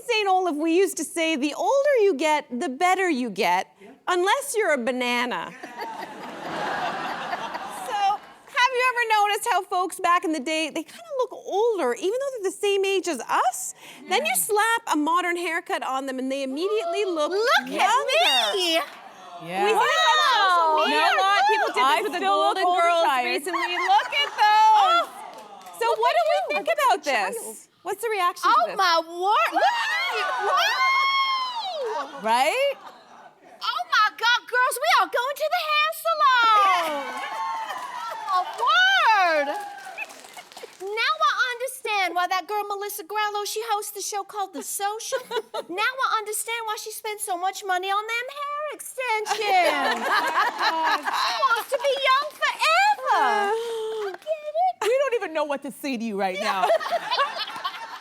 St. Olaf, we used to say, the older you get, the better you get, unless you're a banana. Have you ever noticed how folks back in the day, they kind of look older, even though they're the same age as us? Then you slap a modern haircut on them and they immediately look younger. At me! Yeah. We see this on social media a lot. People did this with the Golden Girls recently. Look at those. So what do we think about this? What's the reaction to this? Oh my word! Wow! Right? Oh my God, girls, we are going to the hair salon! Oh, word! Now I understand why that girl Melissa Grelo, she hosts the show called The Social. Now I understand why she spends so much money on them hair extensions. She wants to be young forever. I get it. We don't even know what to say to you right now.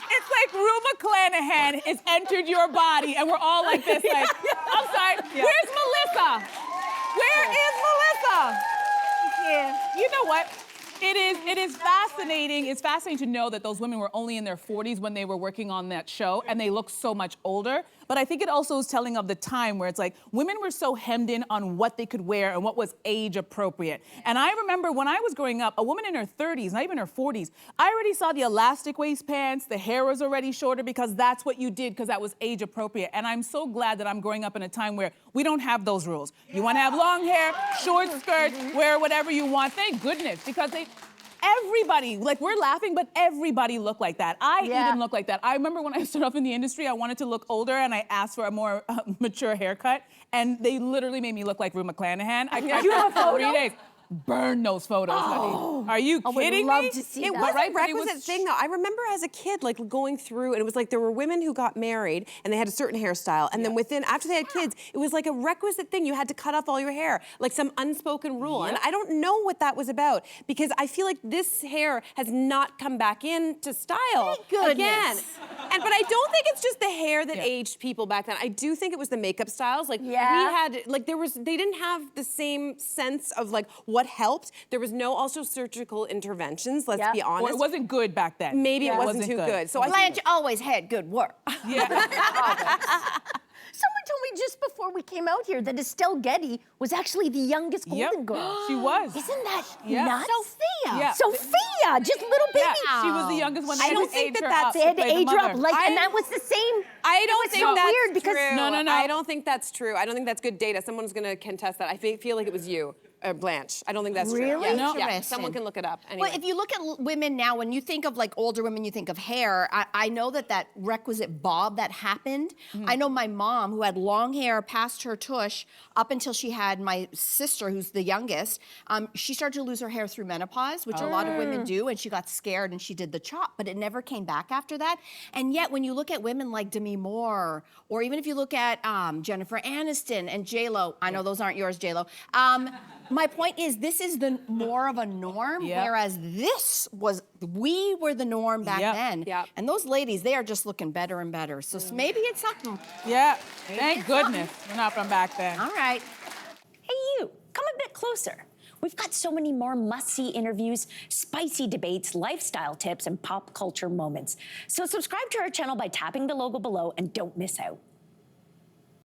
It's like Rue McClanahan has entered your body and we're all like this, like, I'm sorry, where's Melissa? Where is Melissa? Yeah. You know what? It is fascinating. It's fascinating to know that those women were only in their 40s when they were working on that show, and they look so much older. But I think it also is telling of the time where it's like women were so hemmed in on what they could wear and what was age appropriate. And I remember when I was growing up, a woman in her 30s, not even her 40s, I already saw the elastic waist pants, the hair was already shorter because that's what you did because that was age appropriate. And I'm so glad that I'm growing up in a time where we don't have those rules. You want to have long hair, short skirts, wear whatever you want. Thank goodness, because everybody, like we're laughing, but everybody looked like that. I even look like that. I remember when I started off in the industry, I wanted to look older and I asked for a more mature haircut and they literally made me look like Rue McClanahan. I cried for 3 days. Burn those photos, honey. Are you kidding me? I would love to see that. It was a requisite thing, though. I remember as a kid, like going through, and it was like there were women who got married and they had a certain hairstyle, and then after they had kids, it was like a requisite thing. You had to cut off all your hair, like some unspoken rule. And I don't know what that was about because I feel like this hair has not come back into style again. But I don't think it's just the hair that aged people back then. I do think it was the makeup styles. Like we had, like they didn't have the same sense of like what helped. There was no also surgical interventions, let's be honest. Or it wasn't good back then. Maybe it wasn't too good. So Blanche always had good work. Someone told me just before we came out here that Estelle Getty was actually the youngest Golden Girl. She was. Isn't that nuts? Sophia. Sophia, just little baby. She was the youngest one. I don't think that's They had to age her up, like, and that was the same. I don't think that's weird because true. No. I don't think that's true. I don't think that's good data. Someone's going to contest that. I feel like it was you. Blanche. I don't think that's true. Really? Yeah. Interesting. Yeah, someone can look it up. Anyway. Well, if you look at women now, when you think of like older women, you think of hair. I know that requisite bob that happened. I know my mom, who had long hair past her tush up until she had my sister, who's the youngest, she started to lose her hair through menopause, which a lot of women do, and she got scared and she did the chop, but it never came back after that. And yet, when you look at women like Demi Moore, or even if you look at Jennifer Aniston and J-Lo, I know those aren't yours, J-Lo, my point is, this is more of a norm, whereas we were the norm back then. And those ladies, they are just looking better and better. So maybe it's something. Yeah, thank goodness we're not from back then. All right. Hey, you, come a bit closer. We've got so many more must-see interviews, spicy debates, lifestyle tips, and pop culture moments. So subscribe to our channel by tapping the logo below and don't miss out.